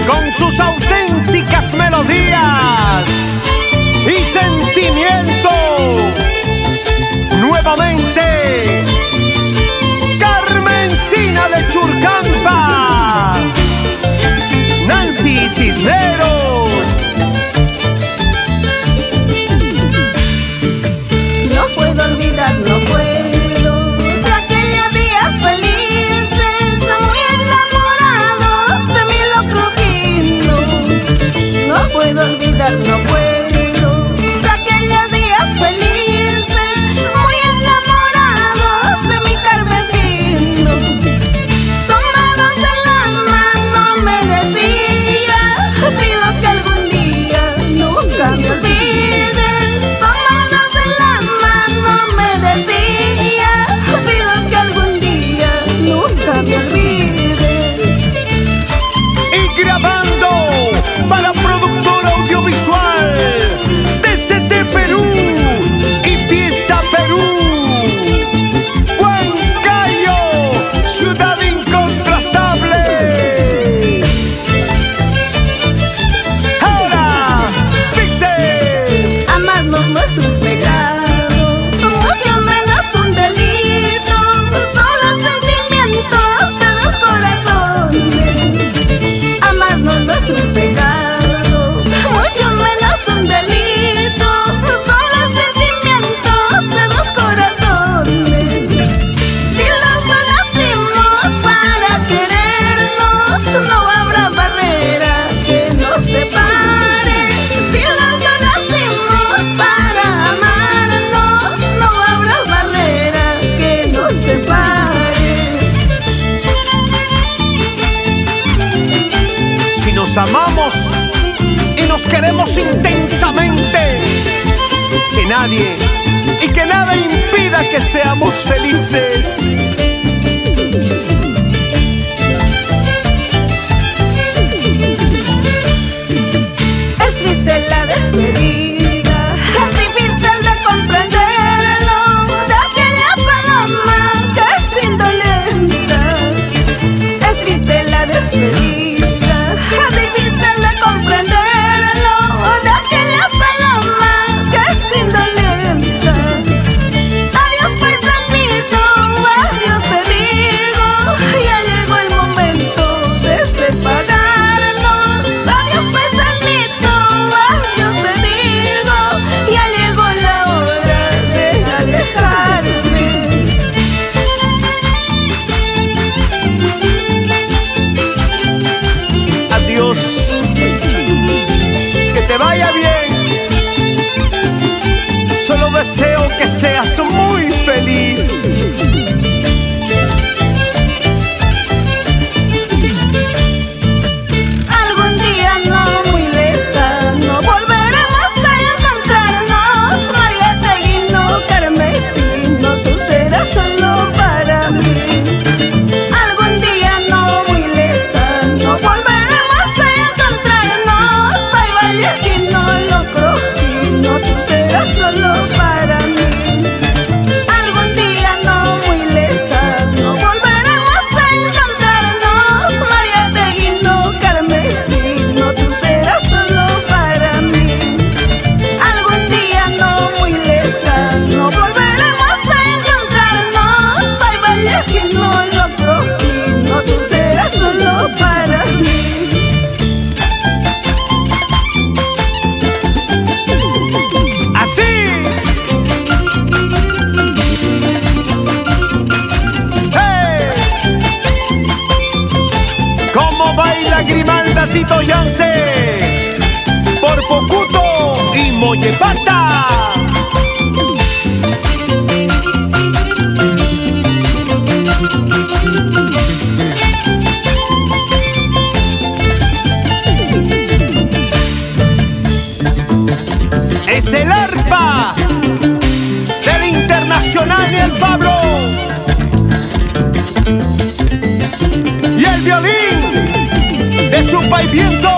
Con sus auténticas melodías y sentimiento, nuevamente Carmencina de Churcampa, Nancy Cisneros. No puedo olvidar, no puedo, de aquellos días felices, muy enamorados de mi loco Quino. No puedo olvidar, no puedo, de aquellos días felices, muy enamorados de mi Carmencino. Tomados de la mano me decía, pido que algún día nunca me olvides. Tomados de la mano me decía, pido que algún día nunca me olvides. Y grabando para productora audiovisual TCT Perú y Fiesta Perú, Huancayo, ciudad incontrastable. Ahora dice: Amarnos no es un pecado, mucho menos un delito, solo sentimientos de dos corazones. Amarnos no es un pecado, mucho menos un delito, solo sentimientos de dos corazones. Si los dos nacimos para querernos, no habrá barrera que nos separe. Si los dos nacimos para amarnos, no habrá barrera que nos separe. si nos amamos y nos queremos intensamente, que nadie y que nada impida que seamos felices. Es triste la despedida, es difícil de comprenderlo, de aquella paloma que es indolenta. Es triste la despedida, es difícil de comprenderlo, de aquella paloma que es indolenta. Adiós paisanito, adiós te digo, ya llegó el momento de separarnos. Adiós paisanito, adiós te digo, ya llegó la hora de alejarme. Adiós, que te vaya bien. Solo deseo que seas muy feliz. Algún día no muy lejano volveremos a encontrarnos. Marieta y no Carmencino, tú serás solo para mí. Algún día no muy lejano volveremos a encontrarnos. Ay, Vallejino, Locrojino, tú serás solo para mí. Algún día no muy lejano volveremos a encontrarnos. Marieta y no Carmencino, tú serás solo para mí. Algún día no muy lejano volveremos a encontrarnos. Ay, Vallejino, Locrojino, tú serás solo para mí. Así. ¡Hey! ¿Cómo baila Grimalda Tito Yance? Por Pocuto y Mollepata. Es el arpa del Internacional y el Pablo, y el violín de Chupa y Viento.